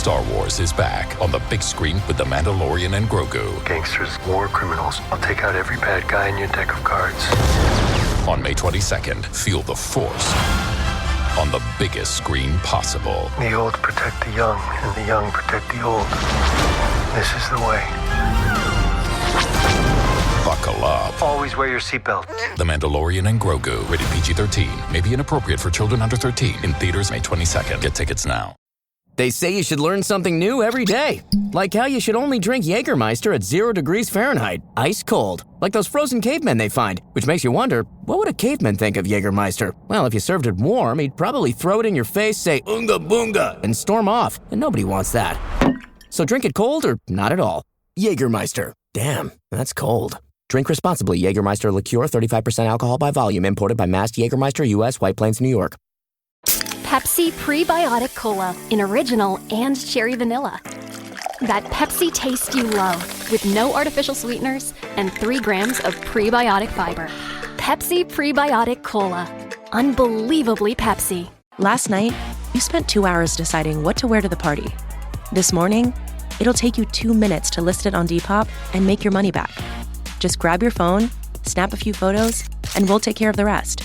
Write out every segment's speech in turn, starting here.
Star Wars is back on the big screen with The Mandalorian and Grogu. Gangsters, war criminals. I'll take out every bad guy in your deck of cards. On May 22nd, feel the Force on the biggest screen possible. The old protect the young, and the young protect the old. This is the way. Buckle up. Always wear your seatbelt. The Mandalorian and Grogu. Rated PG-13. May be inappropriate for children under 13. In theaters May 22nd. Get tickets now. They say you should learn something new every day. Like how you should only drink Jägermeister at 0 degrees Fahrenheit. Ice cold. Like those frozen cavemen they find. Which makes you wonder, what would a caveman think of Jägermeister? Well, if you served it warm, he'd probably throw it in your face, say, "Unga boonga," and storm off. And nobody wants that. So drink it cold or not at all. Jägermeister. Damn, that's cold. Drink responsibly. Jägermeister liqueur, 35% alcohol by volume. Imported by Mast Jägermeister, U.S., White Plains, New York. Pepsi Prebiotic Cola in original and cherry vanilla. That Pepsi taste you love with no artificial sweeteners and 3 grams of prebiotic fiber. Pepsi Prebiotic Cola. Unbelievably Pepsi. Last night, you spent 2 hours deciding what to wear to the party. This morning, it'll take you 2 minutes to list it on Depop and make your money back. Just grab your phone, snap a few photos, and we'll take care of the rest.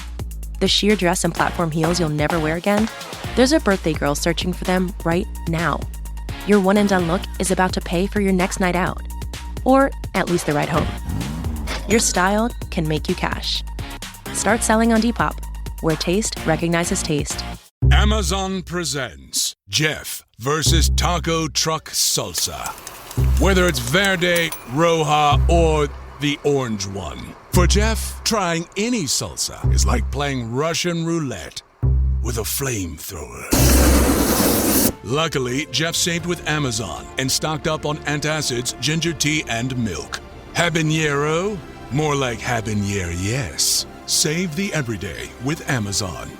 The sheer dress and platform heels you'll never wear again? There's a birthday girl searching for them right now. Your one-and-done look is about to pay for your next night out. Or at least the ride home. Your style can make you cash. Start selling on Depop, where taste recognizes taste. Amazon presents Jeff versus Taco Truck Salsa. Whether it's Verde, Roja, or the orange one. For Jeff, trying any salsa is like playing Russian roulette with a flamethrower. Luckily, Jeff saved with Amazon and stocked up on antacids, ginger tea, and milk. Habanero? More like habanero, yes. Save the everyday with Amazon.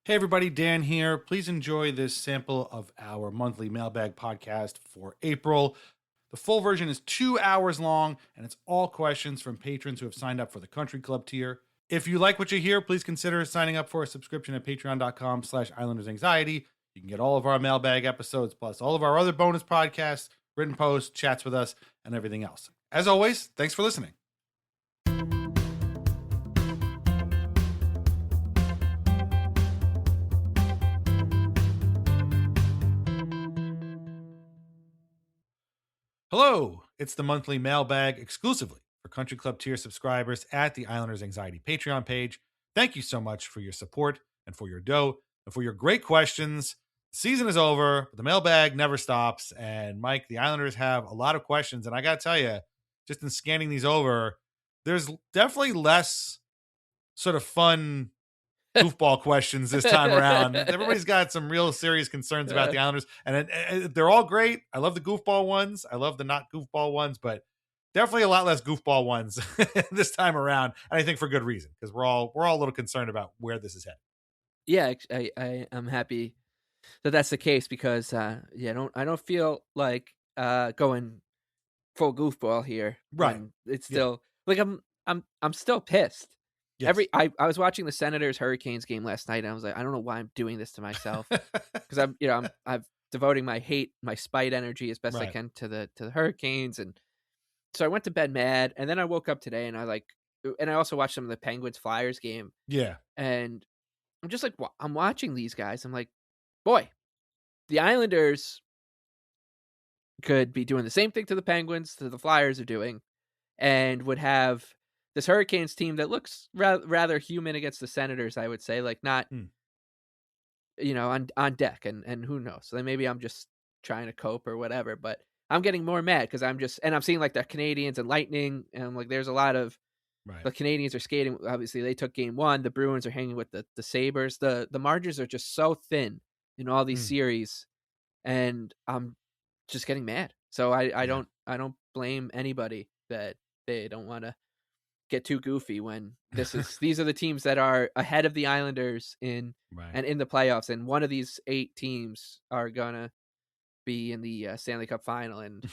Hey everybody, Dan here. Please enjoy this sample of our monthly mailbag podcast for April. The full version is 2 hours long, and it's all questions from patrons who have signed up for the Country Club tier. If you like what you hear, please consider signing up for a subscription at patreon.com/islandersanxiety. You can get all of our mailbag episodes, plus all of our other bonus podcasts, written posts, chats with us, and everything else. As always, thanks for listening. Hello, it's the monthly mailbag exclusively for Country Club tier subscribers at the Islanders Anxiety Patreon page. Thank you so much for your support and for your dough and for your great questions. The season is over, but the mailbag never stops. And Mike, the Islanders have a lot of questions. And I got to tell you, just in scanning these over, there's definitely less sort of fun goofball questions this time around. Everybody's got some real serious concerns about the Islanders, and they're all great. I love the goofball ones. I love the not goofball ones, but definitely a lot less goofball ones this time around. And I think for good reason, because we're all a little concerned about where this is headed. Yeah, I am happy that that's the case because I don't feel like going full goofball here. Right. It's still like I'm still pissed. Yes. I was watching the Senators Hurricanes game last night, and I was like, I don't know why I'm doing this to myself, because I'm devoting my spite energy as best I can to the Hurricanes, and so I went to bed mad, and then I woke up today, and I also watched some of the Penguins Flyers game, and I'm just like, I'm watching these guys, I'm like, boy, the Islanders could be doing the same thing to the Penguins that the Flyers are doing, and would have this Hurricanes team that looks rather human against the Senators, I would say, like not, on deck, and who knows? So maybe I'm just trying to cope or whatever, but I'm getting more mad because I'm seeing like the Canadians and Lightning, and I'm like, there's a lot of the Canadians are skating. Obviously, they took game 1. The Bruins are hanging with the Sabres. The margins are just so thin in all these series, and I'm just getting mad. So I don't blame anybody that they don't want to get too goofy when these are the teams that are ahead of the Islanders and in the playoffs, and one of these 8 teams are gonna be in the Stanley Cup final. And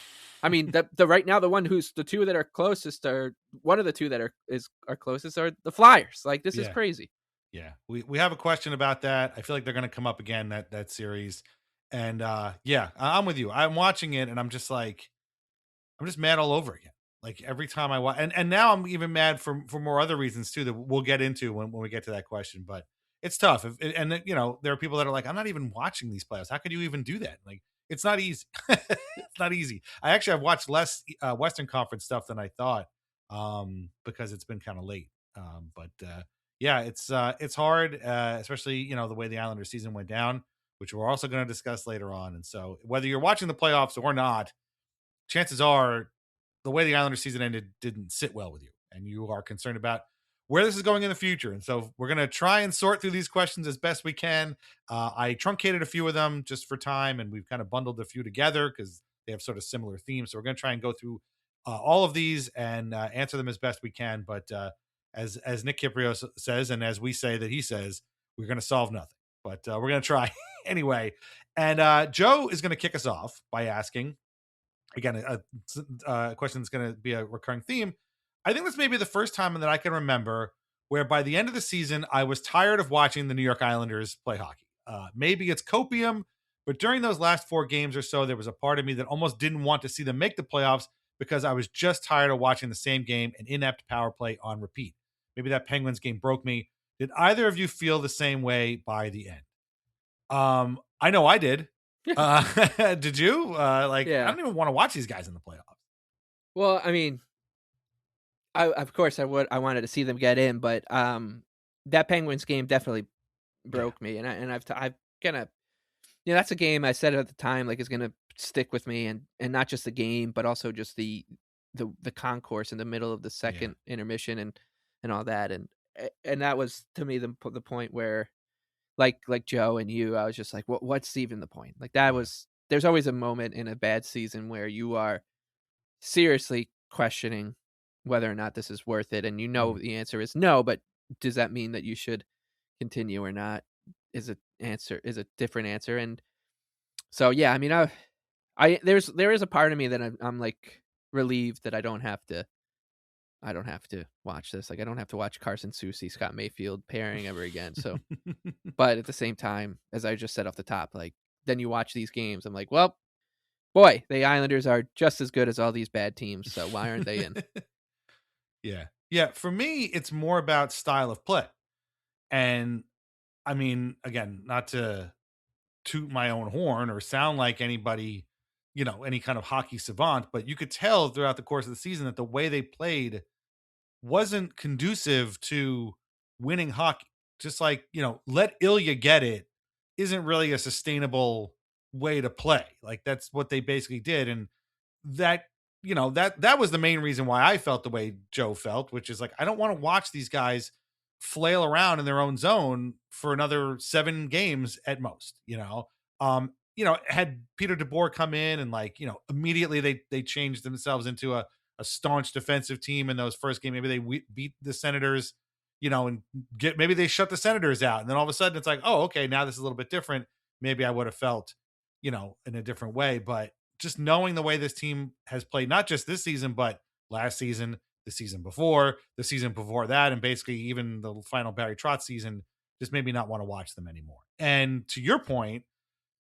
I mean, the right now one who's the two that are closest, or one of the two that are closest, are the Flyers. Like, this is crazy. Yeah, we have a question about that. I feel like they're going to come up again that series, and yeah, I'm with you. I'm watching it, and I'm just mad all over again. Like every time I watch, and now I'm even mad for more other reasons too that we'll get into when we get to that question. But it's tough, and there are people that are like, I'm not even watching these playoffs. How could you even do that? Like it's not easy. It's not easy. I've watched less Western Conference stuff than I thought, because it's been kind of late. But yeah, it's hard, especially the way the Islanders season went down, which we're also going to discuss later on. And so whether you're watching the playoffs or not, chances are the way the Islanders season ended didn't sit well with you, and you are concerned about where this is going in the future. And so we're going to try and sort through these questions as best we can. I truncated a few of them just for time, and we've kind of bundled a few together because they have sort of similar themes. So we're going to try and go through all of these and answer them as best we can. But as Nick Kiprio says, and as we say that he says, we're going to solve nothing. But we're going to try anyway. And Joe is going to kick us off by asking, again, a question that's going to be a recurring theme. I think this may be the first time that I can remember where by the end of the season, I was tired of watching the New York Islanders play hockey. Maybe it's copium, but during those last 4 games or so, there was a part of me that almost didn't want to see them make the playoffs because I was just tired of watching the same game and inept power play on repeat. Maybe that Penguins game broke me. Did either of you feel the same way by the end? I know I did. Did you? I don't even want to watch these guys in the playoffs. Well, I mean, of course I wanted to see them get in, but that Penguins game definitely broke me, and I've kind of, that's a game I said at the time is going to stick with me, and not just the game, but also just the concourse in the middle of the second intermission and all that, and that was to me the point where, like Joe and you, I was just like, what's even the point? There's always a moment in a bad season where you are seriously questioning whether or not this is worth it. And the answer is no, but does that mean that you should continue or not? Is a different answer. And so, yeah, I mean, there is a part of me that I'm relieved that I don't have to watch this. I don't have to watch Carson Soucy, Scott Mayfield pairing ever again. So, but at the same time, as I just said off the top, then you watch these games, I'm like, well, boy, the Islanders are just as good as all these bad teams. So why aren't they in? Yeah. For me, it's more about style of play. And I mean, again, not to toot my own horn or sound like anybody, any kind of hockey savant, but you could tell throughout the course of the season that the way they played wasn't conducive to winning hockey. Just let Ilya get it isn't really a sustainable way to play. That's what they basically did. And that, that was the main reason why I felt the way Joe felt, which is I don't want to watch these guys flail around in their own zone for another 7 games at most, had Peter DeBoer come in and immediately they changed themselves into a staunch defensive team in those first game. Maybe they beat the Senators, and maybe they shut the Senators out. And then all of a sudden it's oh, okay, now this is a little bit different. Maybe I would have felt, in a different way, but just knowing the way this team has played, not just this season, but last season, the season before that, and basically even the final Barry Trotz season, just made me not want to watch them anymore. And to your point,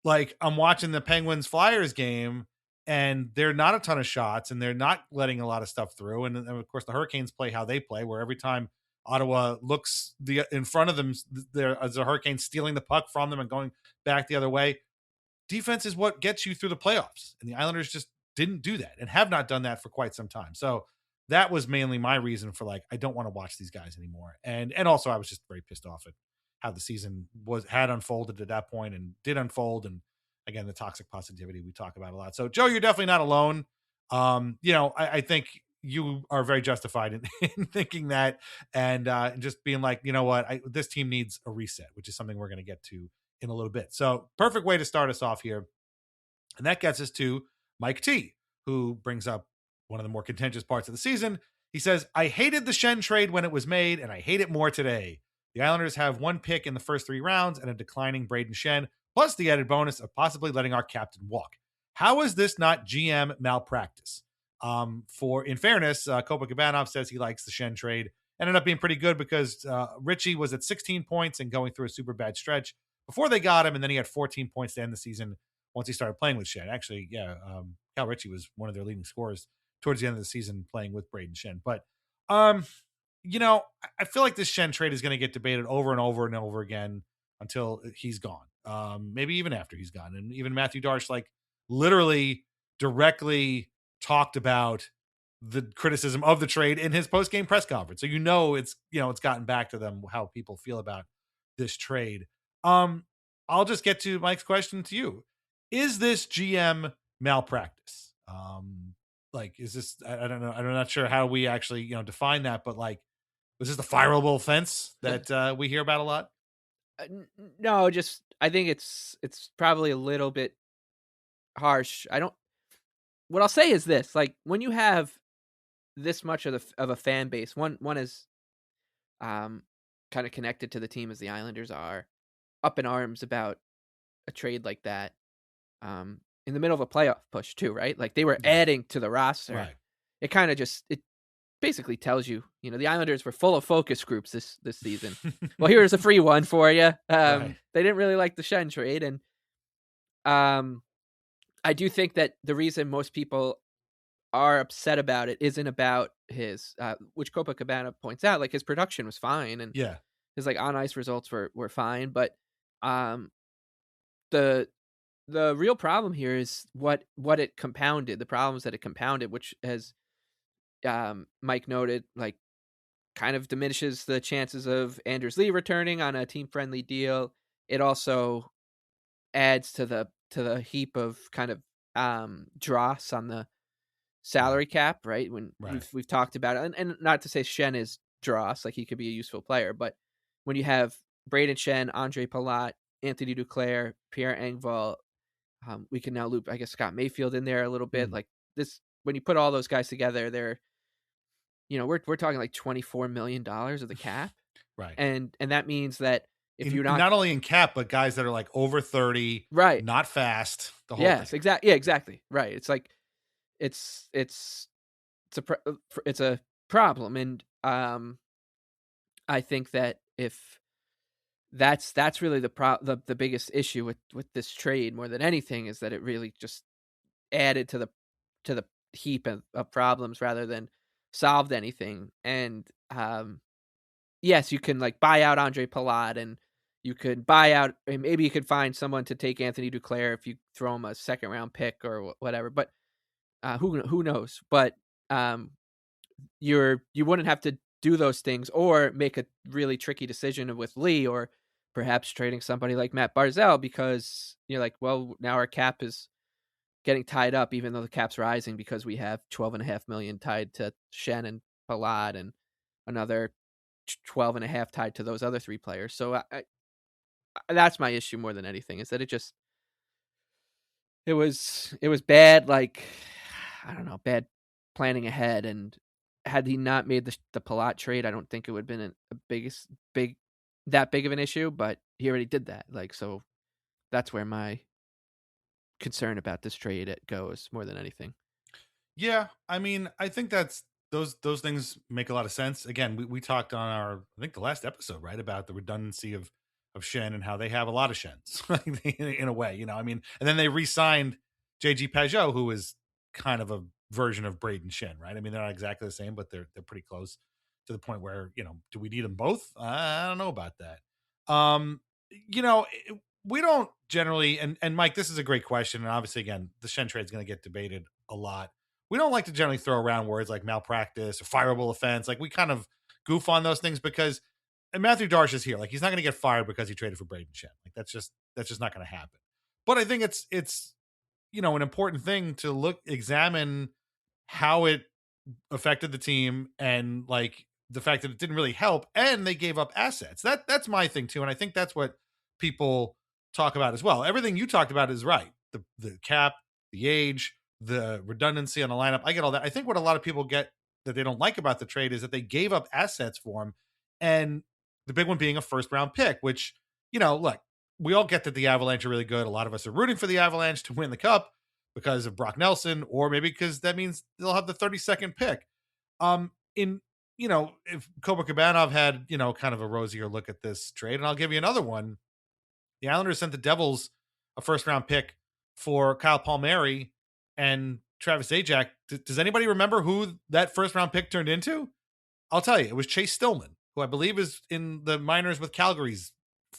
I'm watching the Penguins Flyers game and they're not a ton of shots and they're not letting a lot of stuff through. And of course the Hurricanes play how they play, where every time Ottawa looks in front of them, there's a Hurricane stealing the puck from them and going back the other way. Defense is what gets you through the playoffs. And the Islanders just didn't do that and have not done that for quite some time. So that was mainly my reason for I don't want to watch these guys anymore. And also I was just very pissed off at how the season had unfolded at that point and did unfold. And again, the toxic positivity we talk about a lot. So Joe, you're definitely not alone. I think you are very justified in thinking that and just being this team needs a reset, which is something we're going to get to in a little bit. So perfect way to start us off here. And that gets us to Mike T, who brings up one of the more contentious parts of the season. He says, I hated the Schenn trade when it was made, and I hate it more today. The Islanders have 1 pick in the first 3 rounds and a declining Braden Schenn, plus the added bonus of possibly letting our captain walk. How is this not GM malpractice? In fairness, Kopakabanov says he likes the Schenn trade, ended up being pretty good because Richie was at 16 points and going through a super bad stretch before they got him, and then he had 14 points to end the season once he started playing with Shen. Actually, Cal Ritchie was one of their leading scorers towards the end of the season playing with Braden Shen. But, I feel like this Shen trade is going to get debated over and over and over again until he's gone. Maybe even after he's gone. And even Matthew Darsh, like, literally directly talked about the criticism of the trade in his post-game press conference. So it's gotten back to them how people feel about this trade. I'll just get to Mike's question to you. Is this GM malpractice? Is this, I don't know. I'm not sure how we actually, define that, but like, was this the fireable offense that we hear about a lot? No, just, I think it's probably a little bit harsh. What I'll say is this, like, when you have this much of a fan base, one is kind of connected to the team as the Islanders are, up in arms about a trade like that, in the middle of a playoff push too, right? Like, they were adding to the roster. Right. It kind of it basically tells you, the Islanders were full of focus groups this season. Well, here's a free one for you. Right. They didn't really like the Shen trade, and I do think that the reason most people are upset about it isn't about his, which Copacabana points out, like, his production was fine, and his like on ice results were fine, but the real problem here is what it compounded, the problems that it compounded, which, as Mike noted, like, kind of diminishes the chances of Anders Lee returning on a team friendly deal. It also adds to the heap of kind of dross on the salary cap, right? We've talked about it, and not to say Shen is dross, like, he could be a useful player, but when you have Braden Shen, Andre Palat, Anthony Duclair, Pierre Engvall, we can now loop, I guess, Scott Mayfield in there a little bit. Like, this, when you put all those guys together, they're, we're talking like $24 million of the cap, right? And that means that if you're not only in cap, but guys that are like over 30, right? Not fast. The whole yes, thing. exactly. Yeah, exactly. Right. It's like, it's a problem, and I think that if that's really the biggest issue with this trade more than anything, is that it really just added to the heap of problems rather than solved anything. And yes, you can like buy out Andre Palat, and you could buy out, maybe you could find someone to take Anthony Duclair if you throw him a second round pick or whatever, but who knows? But you wouldn't have to do those things or make a really tricky decision with Lee, or perhaps trading somebody like Matt Barzal, because you're like, well, now our cap is getting tied up, even though the cap's rising, because we have $12.5 million tied to Shen and Palat, and another 12.5 tied to those other three players. So that's my issue more than anything, is that it was bad, like, I don't know, bad planning ahead. And had he not made the Palat trade, I don't think it would have been that big of an issue, but he already did that. Like, so that's where my concern about this trade goes more than anything. Yeah, I mean, I think that's those things make a lot of sense. Again, we talked on our, I think, the last episode, right, about the redundancy of Shen and how they have a lot of Shens in a way, I mean, and then they re-signed JG Pajot, who is kind of a version of Braden Shen, right? I mean, they're not exactly the same, but they're pretty close, to the point where, do we need them both? I don't know about that. We don't generally, and Mike, this is a great question, and obviously, again, the Shen trade is going to get debated a lot. We don't like to generally throw around words like malpractice or fireable offense. Like, we kind of goof on those things because, and Matthew Darsh is here. Like, he's not going to get fired because he traded for Braden Shen. Like, that's just not going to happen. But I think it's an important thing to examine how it affected the team, and like the fact that it didn't really help, and they gave up assets. That's my thing too, and I think that's what people talk about as well. Everything you talked about is right. The cap, the age, the redundancy on the lineup. I get all that. I think what a lot of people get that they don't like about the trade is that they gave up assets for him, and the big one being a first round pick, which, look, we all get that the Avalanche are really good. A lot of us are rooting for the Avalanche to win the cup because of Brock Nelson, or maybe because that means they'll have the 32nd pick. In if Cobra Kabanov had, kind of a rosier look at this trade, and I'll give you another one. The Islanders sent the Devils a first-round pick for Kyle Palmieri and Travis Zajac. Does anybody remember who that first-round pick turned into? I'll tell you, it was Chase Stillman, who I believe is in the minors with Calgary's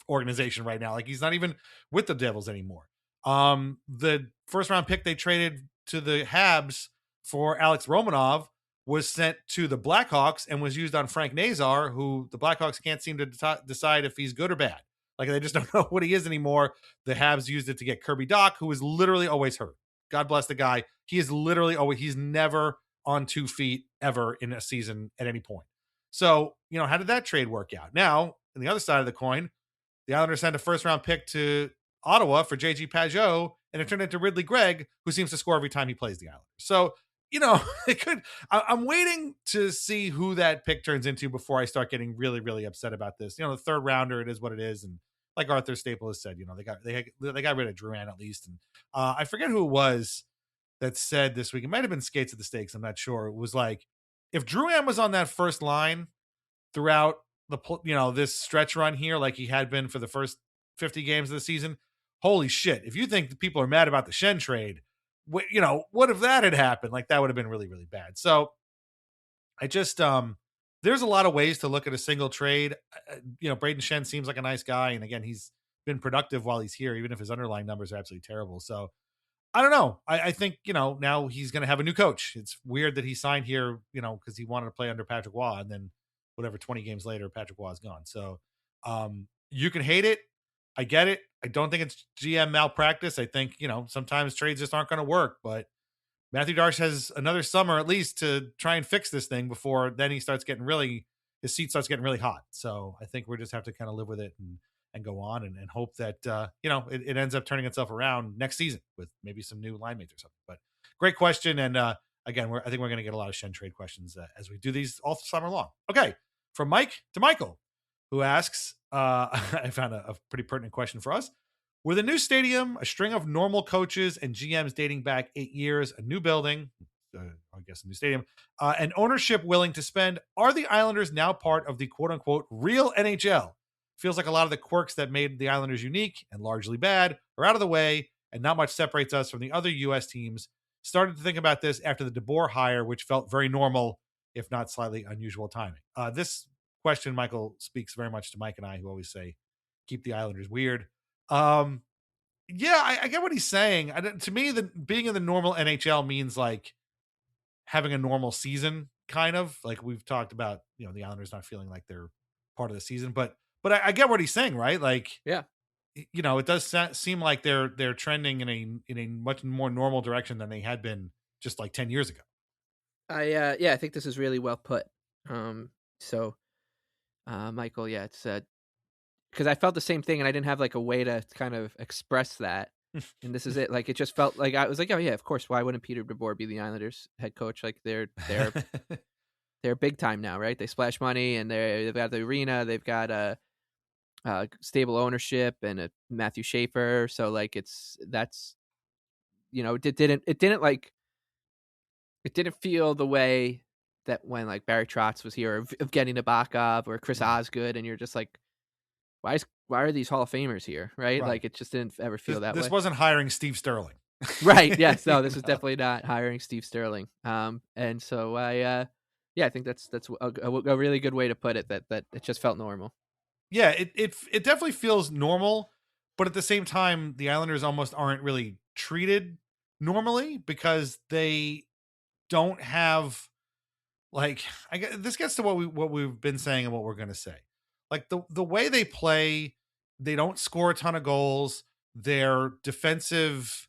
organization right now. Like, he's not even with the Devils anymore. The first-round pick they traded to the Habs for Alex Romanov was sent to the Blackhawks and was used on Frank Nazar, who the Blackhawks can't seem to decide if he's good or bad. Like, they just don't know what he is anymore. The Habs used it to get Kirby Dach, who is literally always hurt. God bless the guy. He is literally he's never on 2 feet ever in a season at any point. So, how did that trade work out? Now, on the other side of the coin, the Islanders sent a first-round pick to Ottawa for J.G. Pageau, and it turned into Ridley Gregg, who seems to score every time he plays the Islanders. So, it could. I'm waiting to see who that pick turns into before I start getting really, really upset about this. The third rounder, it is what it is, and like Arthur Staple has said, they got rid of Drouin at least, and I forget who it was that said this week. It might have been Skates at the Stakes. I'm not sure. It was like, if Drouin was on that first line throughout this stretch run here, like he had been for the first 50 games of the season, holy shit! If you think that people are mad about the Shen trade, what if that had happened? Like, that would have been really, really bad. So I just, there's a lot of ways to look at a single trade. Braden Shen seems like a nice guy. And again, he's been productive while he's here, even if his underlying numbers are absolutely terrible. So I don't know. I think, now he's going to have a new coach. It's weird that he signed here, because he wanted to play under Patrick Waugh, and then 20 games later, Patrick Waugh is gone. So you can hate it. I get it. I don't think it's GM malpractice. I think, sometimes trades just aren't going to work, but Matthew Darche has another summer at least to try and fix this thing before then his seat starts getting really hot. So I think we just have to kind of live with it and go on and hope that, it ends up turning itself around next season with maybe some new line mates or something. But great question. And again, I think we're going to get a lot of Shen trade questions as we do these all summer long. Okay. From Mike to Michael, who asks, I found a pretty pertinent question for us. With a new stadium, a string of normal coaches and GMs dating back 8 years, a new building, I guess a new stadium, and ownership willing to spend, are the Islanders now part of the quote-unquote real NHL? Feels like a lot of the quirks that made the Islanders unique and largely bad are out of the way, and not much separates us from the other U.S. teams. Started to think about this after the DeBoer hire, which felt very normal, if not slightly unusual timing. This question, Michael, speaks very much to Mike and I, who always say, keep the Islanders weird. Yeah, I get what he's saying. To me, being in the normal NHL means like having a normal season, kind of like we've talked about. The Islanders not feeling like they're part of the season, but I get what he's saying, right? Like, yeah, it does seem like they're trending in a much more normal direction than they had been just like 10 years ago. I think this is really well put. Michael, it's because I felt the same thing, and I didn't have like a way to kind of express that. And this is it. Like, it just felt like I was like, oh yeah, of course. Why wouldn't Peter DeBoer be the Islanders head coach? Like, they're big time now, right? They splash money, and they've got the arena, they've got a stable ownership and a Matthew Schaefer. So like, it didn't feel the way that when like Barry Trotz was here, of getting Nabokov or Chris Osgood, and you're just like, why are these Hall of Famers here, right? Like, it just didn't ever feel that way. This wasn't hiring Steve Sterling. Right, yes. No, this is definitely not hiring Steve Sterling. And so I think that's a really good way to put it, that it just felt normal. Yeah, it definitely feels normal, but at the same time, the Islanders almost aren't really treated normally because they don't have, like, this gets to what we've been saying and what we're going to say. Like, the way they play, they don't score a ton of goals. Their defensive,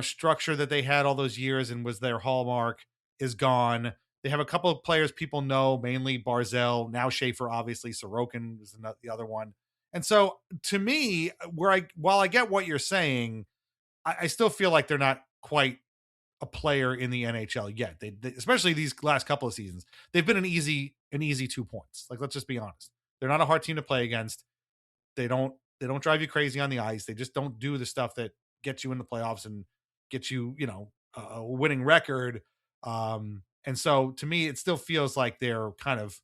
structure that they had all those years and was their hallmark is gone. They have a couple of players people know, mainly Barzell, now Schaefer, obviously. Sorokin was the other one. And so, to me, while I get what you're saying, I still feel like they're not quite a player in the NHL yet. They especially these last couple of seasons, they've been an easy 2 points. Like, let's just be honest. They're not a hard team to play against. They don't drive you crazy on the ice. They just don't do the stuff that gets you in the playoffs and gets you, a winning record. And so to me, it still feels like they're kind of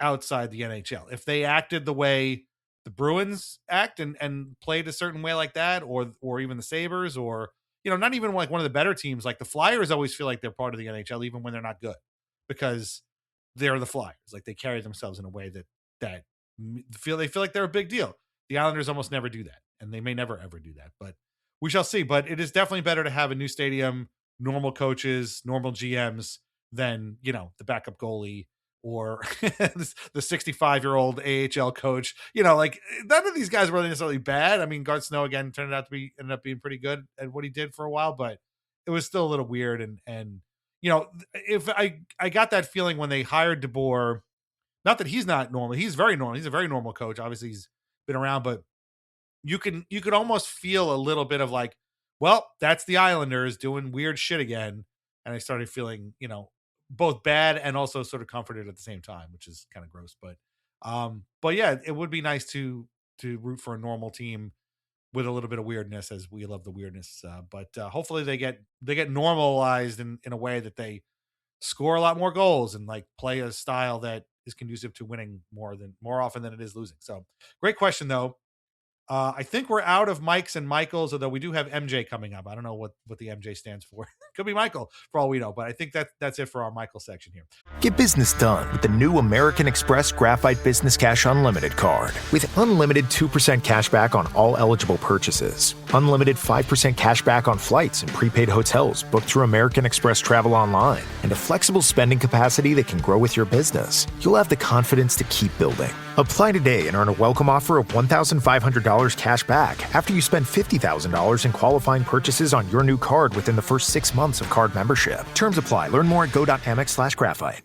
outside the NHL. If they acted the way the Bruins act and played a certain way like that, or even the Sabres, or not even like one of the better teams, like the Flyers always feel like they're part of the NHL even when they're not good, because they're the Flyers. Like they carry themselves in a way that they feel like they're a big deal. The Islanders almost never do that, and they may never ever do that, but we shall see. But it is definitely better to have a new stadium, normal coaches, normal GMs than the backup goalie or the 65-year-old AHL coach. Like none of these guys were really necessarily bad. I mean, Garth Snow again ended up being pretty good at what he did for a while, but it was still a little weird. And if I got that feeling when they hired DeBoer, not that he's not normal, he's very normal. He's a very normal coach. Obviously, he's been around, but you could almost feel a little bit of like, well, that's the Islanders doing weird shit again. And I started feeling, both bad and also sort of comforted at the same time, which is kind of gross. But yeah, it would be nice to root for a normal team with a little bit of weirdness, as we love the weirdness. But hopefully they get normalized in a way that they score a lot more goals and like play a style that is conducive to winning more often than it is losing. So great question though. I think we're out of Mikes and Michaels, although we do have MJ coming up. I don't know what the MJ stands for. Could be Michael for all we know, but I think that's it for our Michael section here. Get business done with the new American Express Graphite Business Cash Unlimited card. With unlimited 2% cash back on all eligible purchases, unlimited 5% cash back on flights and prepaid hotels booked through American Express Travel Online, and a flexible spending capacity that can grow with your business, you'll have the confidence to keep building. Apply today and earn a welcome offer of $1,500 cash back after you spend $50,000 in qualifying purchases on your new card within the first 6 months of card membership. Terms apply. Learn more at go.amex/graphite.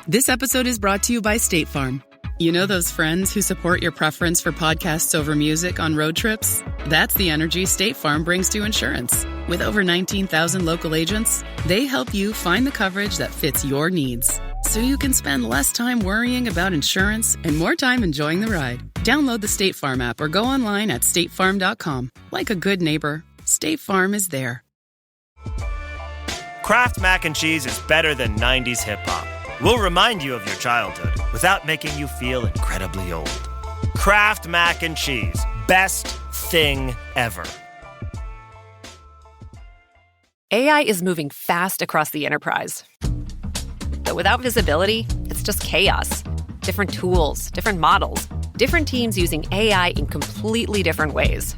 This episode is brought to you by State Farm. You know those friends who support your preference for podcasts over music on road trips? That's the energy State Farm brings to insurance. With over 19,000 local agents, they help you find the coverage that fits your needs, so you can spend less time worrying about insurance and more time enjoying the ride. Download the State Farm app or go online at statefarm.com. Like a good neighbor, State Farm is there. Kraft Mac and Cheese is better than 90s hip-hop. We'll remind you of your childhood without making you feel incredibly old. Kraft Mac and Cheese. Best thing ever. AI is moving fast across the enterprise. But without visibility, it's just chaos. Different tools, different models, different teams using AI in completely different ways.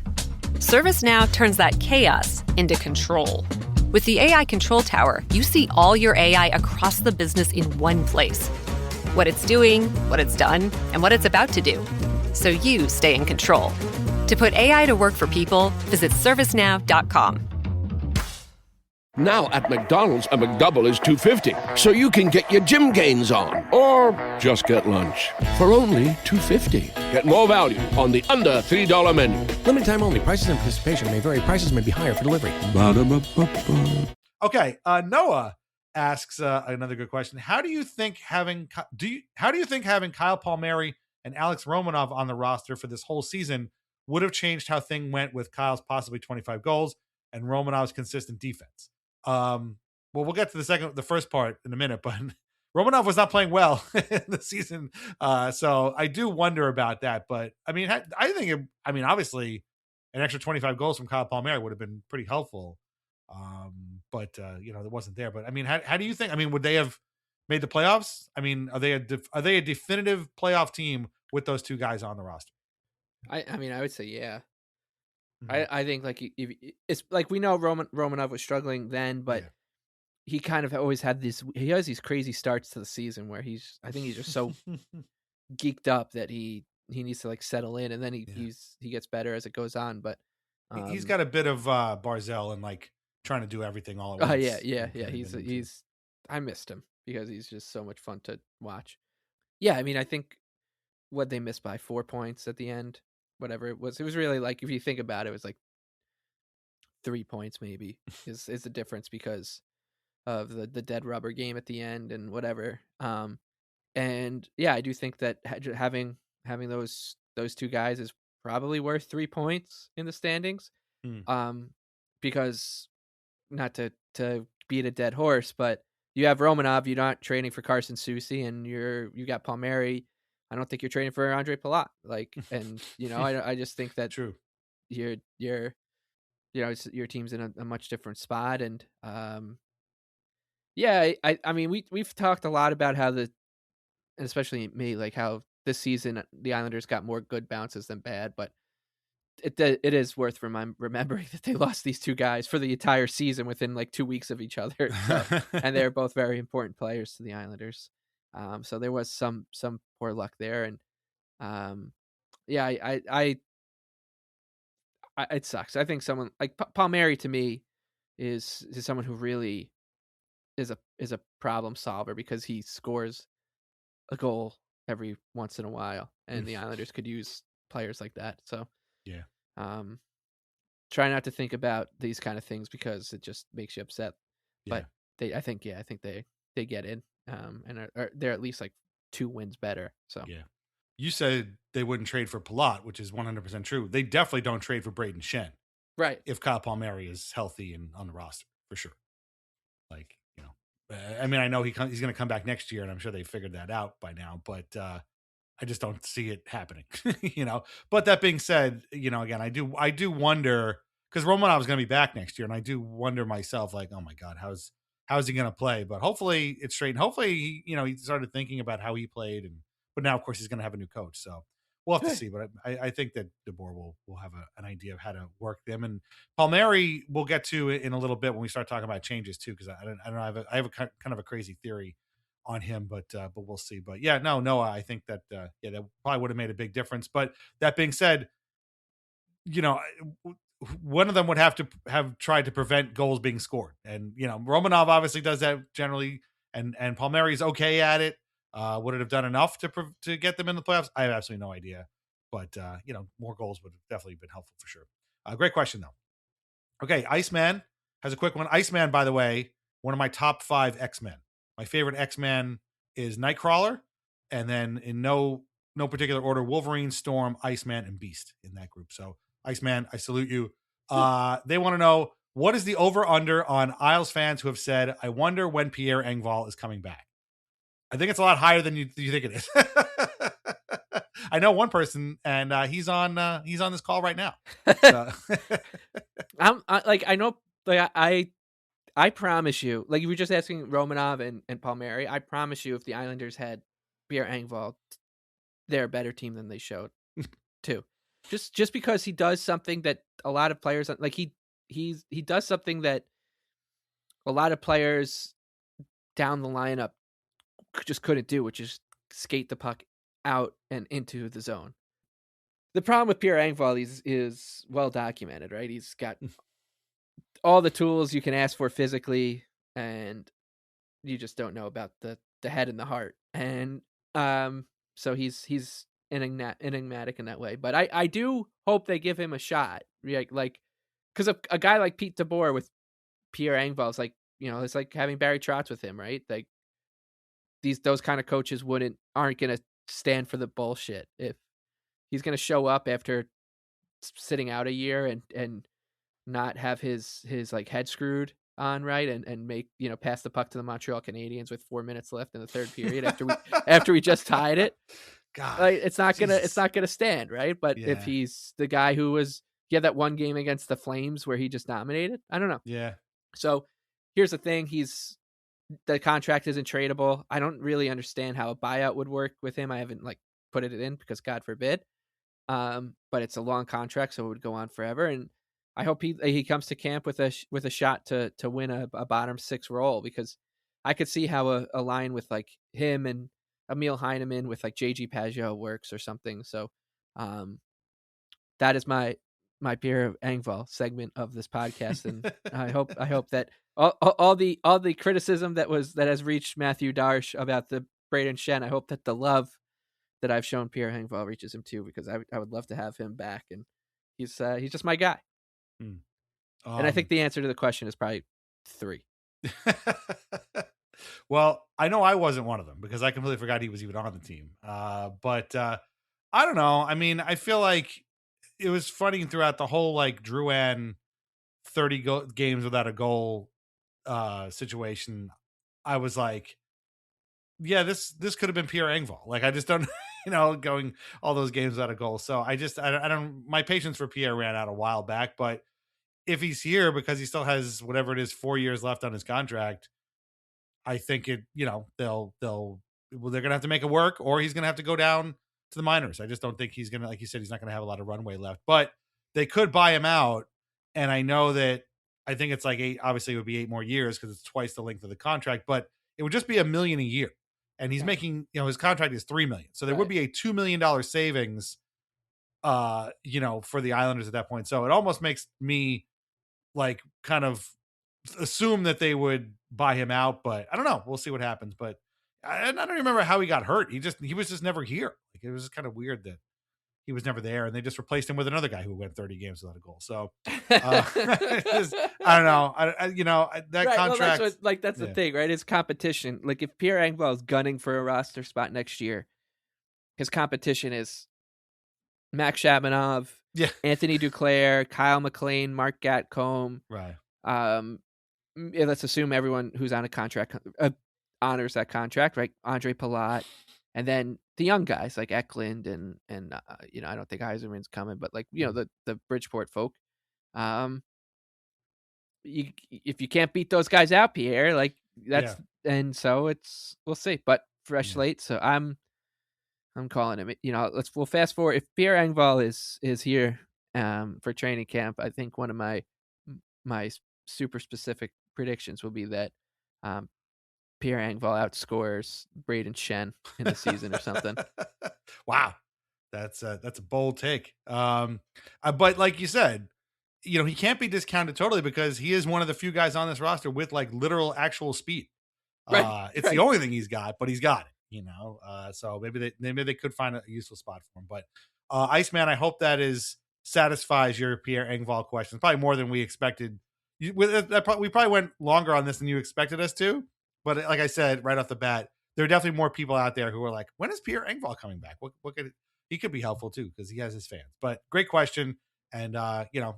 ServiceNow turns that chaos into control. With the AI Control Tower, you see all your AI across the business in one place. What it's doing, what it's done, and what it's about to do. So you stay in control. To put AI to work for people, visit servicenow.com. Now at McDonald's, a McDouble is $2.50, so you can get your gym gains on, or just get lunch for only $2.50. Get more value on the under $3 menu. Limited time only. Prices and participation may vary. Prices may be higher for delivery. Okay, Noah asks another good question. How do you think having Kyle Palmieri and Alex Romanov on the roster for this whole season would have changed how things went with Kyle's possibly 25 goals and Romanov's consistent defense? Well, we'll get to the first part in a minute, but Romanov was not playing well in the season. So I do wonder about that, but I mean, obviously an extra 25 goals from Kyle Palmieri would have been pretty helpful. But it wasn't there, but I mean, how do you think, would they have made the playoffs? I mean, are they a definitive playoff team with those two guys on the roster? I would say, yeah. I think like if it's like we know Romanov was struggling then, but he kind of always had he has these crazy starts to the season where I think he's just so geeked up that he needs to like settle in, and then he gets better as it goes on. But he's got a bit of Barzell and like trying to do everything all at once. Yeah. He's I missed him because he's just so much fun to watch. Yeah, I mean, I think what they missed by 4 points at the end. Whatever it was really like, if you think about it was like 3 points maybe is the difference because of the dead rubber game at the end and whatever. And yeah, I do think that having those two guys is probably worth 3 points in the standings. Because not to beat a dead horse, but you have Romanov, you're not trading for Carson Soucy, and you got Palmieri. I don't think you're trading for Andre Palat. Like, and I just think that true. Your your team's in a much different spot, and yeah, I mean we've talked a lot about how and especially me, like how this season the Islanders got more good bounces than bad, but it is worth remembering that they lost these two guys for the entire season within like 2 weeks of each other. So, and they're both very important players to the Islanders. So there was some poor luck there, and yeah, it sucks. I think someone like Palmieri to me is someone who really is a problem solver because he scores a goal every once in a while, and the Islanders could use players like that. So yeah. Try not to think about these kind of things because it just makes you upset. Yeah. But I think they get in, and they're at least like 2 wins better. So yeah, you said they wouldn't trade for Palat, which is 100% true. They definitely don't trade for Braden Shen, right? If Kyle Palmieri is healthy and on the roster, for sure. Like, I mean, I know he's going to come back next year, and I'm sure they figured that out by now. But I just don't see it happening, But that being said, again, I do wonder, because Romanov's going to be back next year, and I do wonder myself, like, oh my God, how's he going to play? But hopefully it's straight. And hopefully, he started thinking about how he played, but now of course he's going to have a new coach, so we'll have to see. But I think that DeBoer will have an idea of how to work them, and Palmieri we'll get to in a little bit when we start talking about changes too, because I don't know, I have a kind of a crazy theory on him, but we'll see. But yeah, no, I think that that probably would have made a big difference. But that being said, one of them would have to have tried to prevent goals being scored, and Romanov obviously does that generally, and Palmieri's okay at it. Would it have done enough to get them in the playoffs? I have absolutely no idea, but more goals would have definitely been helpful for sure. Great question though. Okay, Iceman has a quick one. Iceman, by the way, one of my top 5 X-Men. My favorite X-Man is Nightcrawler, and then in no particular order, Wolverine, Storm, Iceman, and Beast in that group. So, Iceman, I salute you. They want to know, what is the over-under on Isles fans who have said, I wonder when Pierre Engvall is coming back? I think it's a lot higher than you think it is. I know one person, and he's on this call right now. So. I promise you, like, you were just asking Romanov and Palmieri. I promise you, if the Islanders had Pierre Engvall, they're a better team than they showed too. Just because he does something that a lot of players like, he does something that a lot of players down the lineup just couldn't do, which is skate the puck out and into the zone. The problem with Pierre Engvall is well documented, right? He's got all the tools you can ask for physically, and you just don't know about the head and the heart. And so he's enigmatic in that way. But I do hope they give him a shot, like because a guy like Pete DeBoer with Pierre Engvall is like, it's like having Barry Trotz with him, right? Like those kind of coaches aren't gonna stand for the bullshit. If he's gonna show up after sitting out a year and not have his like head screwed on right, and make pass the puck to the Montreal Canadiens with 4 minutes left in the third period after we just tied it. God, like, it's not gonna stand, right? But if he's the guy who he had that one game against the Flames where he just dominated, I don't know. Yeah. So here's the thing: the contract isn't tradable. I don't really understand how a buyout would work with him. I haven't put it in because God forbid. But it's a long contract, so it would go on forever. And I hope he comes to camp with a shot to win a bottom 6 role, because I could see how a line with like him and Emil Heineman with like JG Pageau works or something. So that is my Pierre Engvall segment of this podcast, and I hope that all the criticism that has reached Matthew Darsh about the Braden Shen, I hope that the love that I've shown Pierre Engvall reaches him too, because I would love to have him back, and he's just my guy. And I think the answer to the question is probably 3. Well, I know I wasn't one of them because I completely forgot he was even on the team. But I don't know. I mean, I feel like it was funny throughout the whole Drouin 30 games without a goal situation. I was like, yeah, this could have been Pierre Engvall. Like, I just don't, going all those games without a goal. So I don't, my patience for Pierre ran out a while back, but if he's here because he still has whatever it is, 4 years left on his contract, I think they're going to have to make it work, or he's going to have to go down to the minors. I just don't think he's going to, like you said, he's not going to have a lot of runway left, but they could buy him out. And I know that, I think it's like 8, obviously it would be 8 more years because it's twice the length of the contract, but it would just be $1 million a year. And he's making, his contract is $3 million. So there would be a $2 million savings, for the Islanders at that point. So it almost makes me like kind of assume that they would buy him out, but I don't know. We'll see what happens. But I don't remember how he got hurt. He was just never here. Like, it was just kind of weird that he was never there, and they just replaced him with another guy who went 30 games without a goal. So I don't know. That right, contract, well, that's the thing, right? It's competition. Like, if Pierre Engvall is gunning for a roster spot next year, his competition is Max Shabanov, Anthony Duclair, Kyle McLean, Mark Gatcombe. Right. Let's assume everyone who's on a contract honors that contract, right? Andre Palat, and then the young guys like Eklund and I don't think Yzerman's coming, but like the Bridgeport folk. If you can't beat those guys out, Pierre, like that's and so we'll see. But fresh slate, so I'm calling him. We'll fast forward. If Pierre Engvall is here for training camp, I think one of my super specific predictions will be that Pierre Engvall outscores Braden Shen in the season or something. Wow, that's a bold take. But like you said, he can't be discounted totally because he is one of the few guys on this roster with like literal actual speed. It's the only thing he's got, but he's got it. So maybe they could find a useful spot for him. But Iceman, I hope that satisfies your Pierre Engvall questions. Probably more than we expected. We probably went longer on this than you expected us to. But like I said, right off the bat, there are definitely more people out there who are like, when is Pierre Engvall coming back? He could be helpful too, because he has his fans. But great question. And,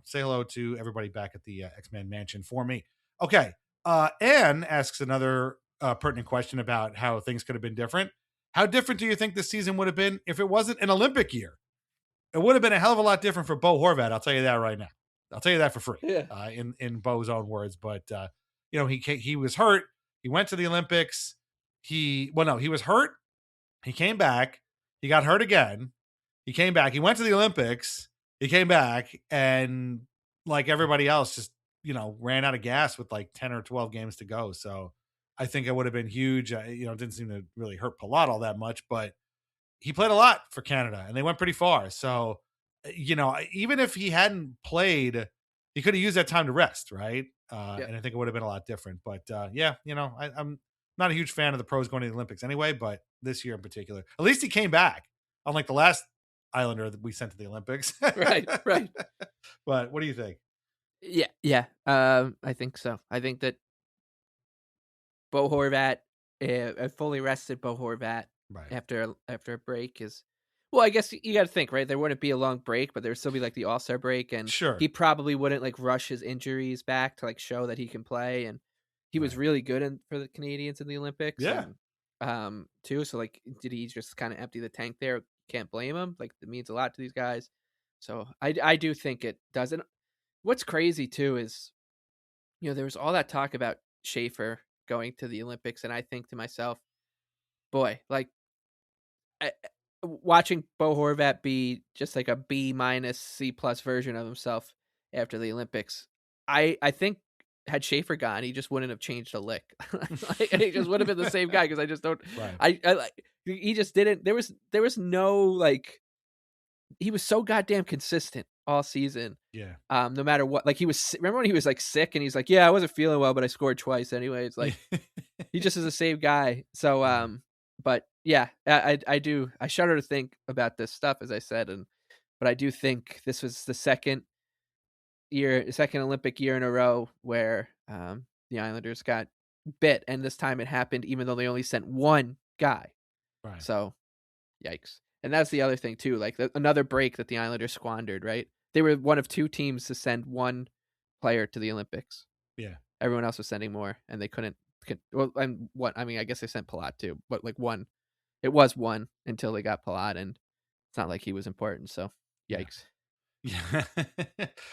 say hello to everybody back at the X-Men Mansion for me. Okay. Anne asks another pertinent question about how things could have been different. How different do you think this season would have been if it wasn't an Olympic year? It would have been a hell of a lot different for Bo Horvat. I'll tell you that right now. I'll tell you that for free. In Bo's own words. But, he was hurt. He went to the Olympics. He was hurt. He came back. He got hurt again. He came back. He went to the Olympics. He came back, and like everybody else, just, ran out of gas with like 10 or 12 games to go. So I think it would have been huge. It didn't seem to really hurt Palat all that much, but he played a lot for Canada and they went pretty far. So, even if he hadn't played, he could have used that time to rest. Right. And I think it would have been a lot different, but I'm not a huge fan of the pros going to the Olympics anyway, but this year in particular, at least he came back, unlike the last Islander that we sent to the Olympics. Right. But what do you think? Yeah. I think so. I think that Bo Horvat, a fully rested Bo Horvat after a break is, well, I guess you got to think, right? There wouldn't be a long break, but there would still be like the All-Star break, and he probably wouldn't like rush his injuries back to like show that he can play. And he was really good for the Canadians in the Olympics. Yeah. And, too. So like, did he just kind of empty the tank there? Can't blame him. Like, it means a lot to these guys. So I do think it doesn't. What's crazy too is, there was all that talk about Schaefer going to the Olympics, and I think to myself, boy, like, watching Bo Horvat be just like a B- C+ version of himself after the Olympics, I think had Schaefer gone, he just wouldn't have changed a lick. He just would have been the same guy, because I just don't. He just didn't. There was no like. He was so goddamn consistent all season. Yeah. No matter what, like remember when he was like sick and he's like, yeah, I wasn't feeling well, but I scored twice anyway. It's like he just is the same guy. So, but yeah, I do. I shudder to think about this stuff, as I said, but I do think this was the second Olympic year in a row where the Islanders got bit, and this time it happened even though they only sent one guy. Right. So, yikes. And that's the other thing too, like another break that the Islanders squandered, right? They were one of 2 teams to send one player to the Olympics. Yeah. Everyone else was sending more, and they couldn't Well, and what I mean, I guess they sent Palat too, but like one, it was one until they got Palat, and it's not like he was important. So yikes. Yeah.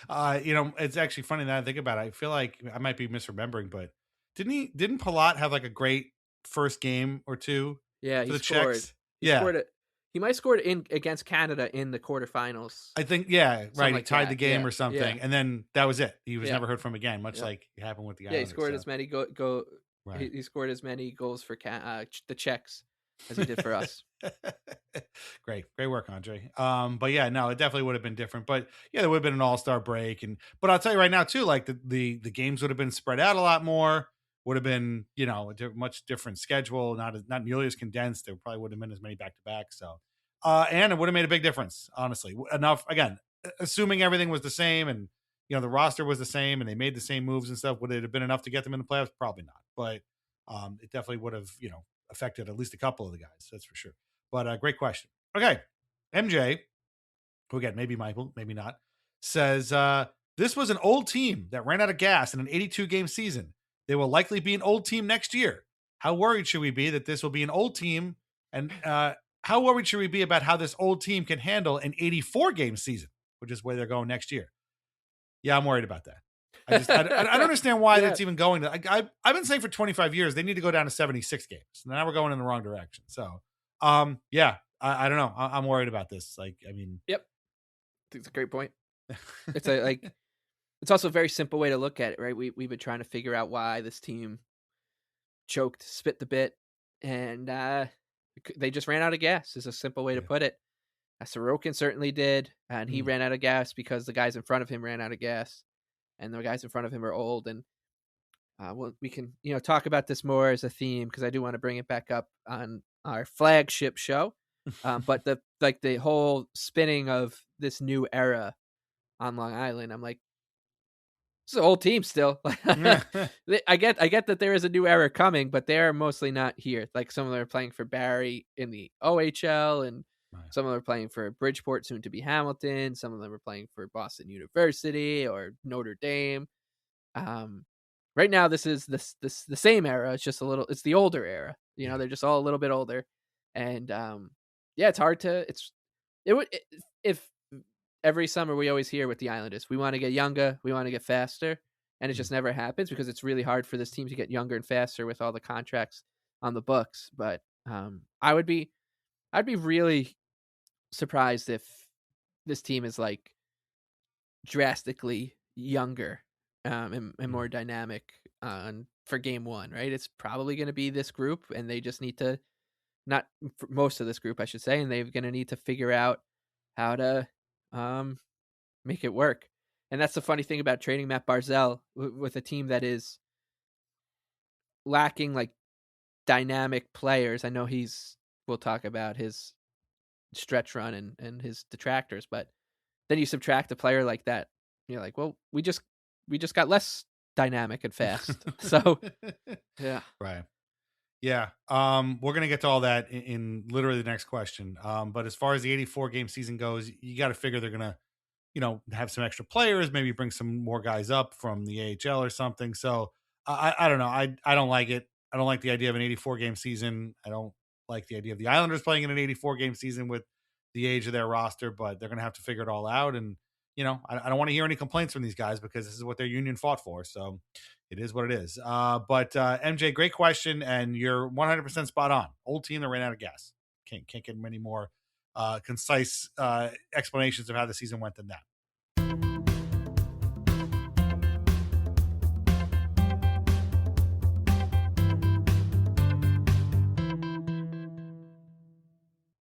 It's actually funny that I think about it. I feel like I might be misremembering, but didn't Palat have like a great first game or two? Yeah, for he the scored. Czechs? He scored it. He might have scored in against Canada in the quarterfinals. I think, right. Something He like tied that. the game Yeah, or something, yeah. and then that was it. He was Yeah. never heard from again, much Yeah. like it happened with the Yeah, Islanders. he scored as many go. Right. He scored as many goals for the Czechs as he did for us. Great work, Andre. But yeah, no, it definitely would have been different. But yeah, there would have been an all-star break, but I'll tell you right now too, like the games would have been spread out a lot more. Would have been a much different schedule, not nearly as condensed. There probably would have been as many back to back. So, and it would have made a big difference, honestly. Enough again, assuming everything was the same and the roster was the same and they made the same moves and stuff. Would it have been enough to get them in the playoffs? Probably not. But it definitely would have affected at least a couple of the guys. That's for sure. But great question. Okay, MJ, who again, maybe Michael, maybe not, says this was an old team that ran out of gas in an 82-game season. They will likely be an old team next year. How worried should we be that this will be an old team? And how worried should we be about how this old team can handle an 84-game season, which is where they're going next year? Yeah, I'm worried about that. I don't understand why that's even going to. I've been saying for 25 years they need to go down to 76 games. Now we're going in the wrong direction. So, yeah, I don't know. I'm worried about this. Yep, I think it's a great point. It's it's also a very simple way to look at it, right? We've been trying to figure out why this team choked, spit the bit, and they just ran out of gas. Is a simple way to put it. Sorokin certainly did, and he ran out of gas because the guys in front of him ran out of gas, and the guys in front of him are old. And we can talk about this more as a theme because I do want to bring it back up on our flagship show. But the whole spinning of this new era on Long Island, I'm like, it's an old team still. I get that there is a new era coming, but they're mostly not here. Like some of them are playing for Barrie in the OHL, and some of them are playing for Bridgeport, soon to be Hamilton. Some of them are playing for Boston University or Notre Dame. Right now, this is the same era. It's just it's the older era. They're just all a little bit older, and it's hard to. If every summer we always hear with the Islanders, we want to get younger, we want to get faster, and it just never happens because it's really hard for this team to get younger and faster with all the contracts on the books. But I'd be really surprised if this team is like drastically younger and more dynamic for game one, right? It's probably going to be this group, and they just need to most of this group, I should say, and they're going to need to figure out how to make it work. And that's the funny thing about trading Matt Barzal with a team that is lacking like dynamic players. I know we'll talk about his stretch run and his detractors, but then you subtract a player like that, you're like, well, we just got less dynamic and fast. So yeah. Right. Yeah. We're going to get to all that in literally the next question. But as far as the 84-game season goes, you got to figure they're going to, have some extra players, maybe bring some more guys up from the AHL or something. So I don't know. I don't like it. I don't like the idea of an 84-game season. I don't like the idea of the Islanders playing in an 84-game season with the age of their roster, but they're going to have to figure it all out. And, I don't want to hear any complaints from these guys because this is what their union fought for. So it is what it is. But MJ, great question. And you're 100% spot on. Old team that ran out of gas. Can't get many more concise explanations of how the season went than that.